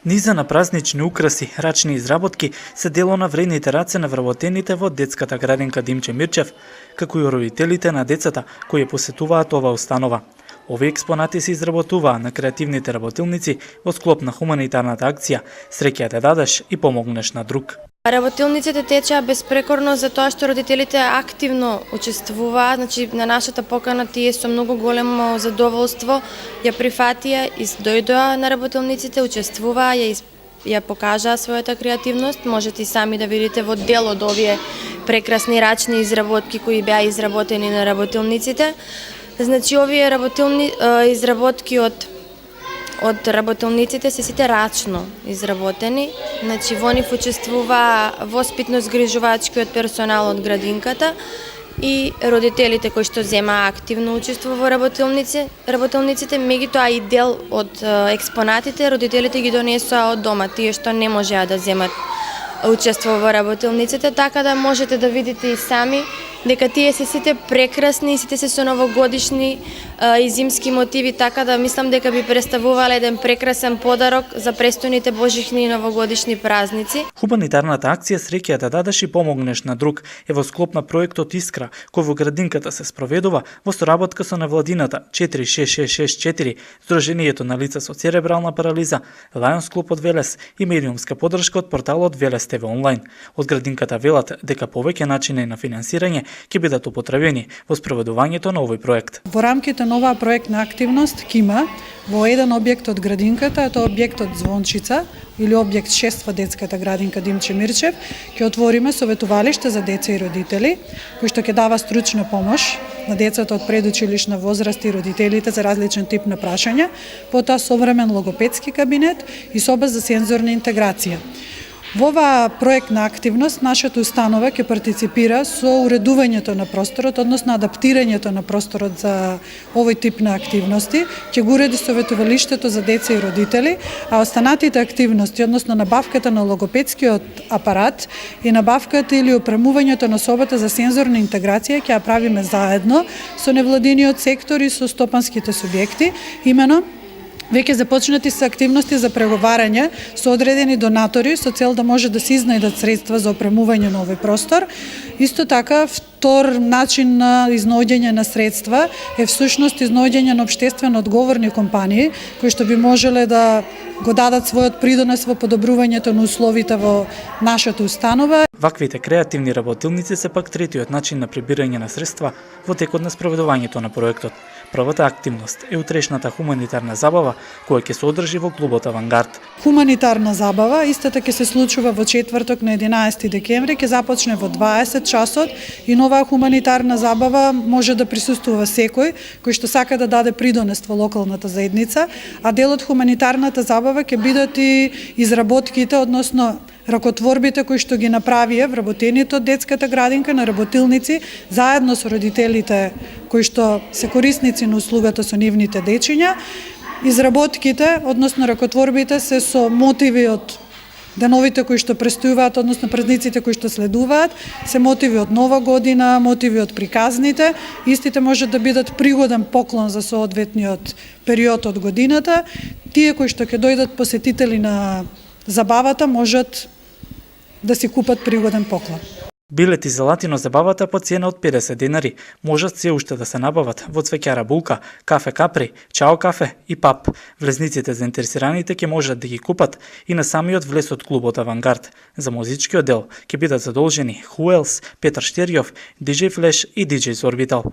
Низа на празнични украси, рачни изработки се дело на вредните раце на вработените во детската градинка Димче Мирчев, како и родителите на децата кои посетуваат оваа установа. Овие експонати се изработуваа на креативните работилници во склоп на хуманитарната акција "Среќа да дадеш и помогнеш на друг". Работилниците течеа безпрекорно за тоа што родителите активно учествуваат, значи на нашата покана тие со многу големо задоволство ја прифатија и дојдоа на работилниците, учествуваа, ја покажаа својата креативност. Можете и сами да видите во дел од овие прекрасни рачни изработки кои беа изработени на работилниците. Значи овие изработки од работилниците се сите рачно изработени. Значи во нив учествува воспитно-згрижувачкиот персонал од градинката и родителите кои што зема активно учество во работилниците, меѓутоа и дел од експонатите родителите ги донесоа од дома, тие што не можеа да земат учество во работилниците, така да можете да видите и сами дека тие се сите прекрасни, сите се со новогодишни и зимски мотиви, така да мислам дека би представувале еден прекрасен подарок за престојните божични и новогодишни празници. Хуманитарната акција "Среќа да дадеш и помогнеш на друг" е во склоп на проектот Искра, кој во градинката се спроведува во соработка со невладината 46664, Сдруженијето на лица со церебрална парализа, Lions Клуб од Велес и медиумска поддршка од порталот Велес ТВ онлайн. Од градинката велат дека повеќе начини на финансирање ќе бидат употребени во спроведувањето на овој проект. Во рамките на оваа проектна активност ќе има во еден објект од градинката, тоа е објектот Звончица или објект 6 во детската градинка Димче Мирчев, ќе отвориме советувалиште за деца и родители, кој што ќе дава стручна помош на децата од предучилишна возраст и родителите за различен тип на прашања, потоа современ логопедски кабинет и соба за сензорна интеграција. Во оваа проектна активност нашата установа ќе партиципира со уредувањето на просторот, односно адаптирањето на просторот за овој тип на активности, ќе го уреди советувалиштето за деца и родители, а останатите активности, односно набавката на логопедскиот апарат и набавката или опремувањето на собата за сензорна интеграција ќе ја правиме заедно со невладиниот сектор и со стопанските субјекти, имено веќе започнати се активности за преговарање со одредени донатори со цел да може да се изнајдат средства за опремување на овој простор. Исто така, втор начин на изнаоѓање на средства е всушност изнаоѓање на општествено одговорни компании кои што би можеле да го дадат својот придонес во подобрувањето на условите во нашата установа. Ваквите креативни работилници се пак третиот начин на прибирање на средства во текот на спроведувањето на проектот. Првата активност е утрешната хуманитарна забава која ќе се одржи во клубот Авангард. Хуманитарна забава истата ќе се случува во четврток на 11 декември, ќе започне во 20 часот и на оваа хуманитарна забава може да присуствува секој кој што сака да даде придонес во локалната заедница, а дел од хуманитарната забава ќе бидат и изработките, односно ракотворбите кои што ги направија вработените од детската градинка на работилници заедно со родителите кои што се корисници на услугата со нивните дечиња. Изработките, односно ракотворбите се со мотиви од деновите кои што престојуваат, односно празниците кои што следуваат, се мотиви од Нова година, мотиви од приказните. Истите може да бидат пригоден поклон за соодветниот период од годината. Тие кои што ќе дојдат посетители на забавата можат да си купат пригоден поклон. Билети за латино забавата по цена од 50 денари можат се уште да се набават во цвеќара Булка, кафе Капри, Чао кафе и Пап. Влезниците заинтересираните ќе можат да ги купат и на самиот влез од клубот Авангард. За музичкиот дел ќе бидат задолжени Who Else, Петар Штерјов, DJ Flash и DJ Зорбитал.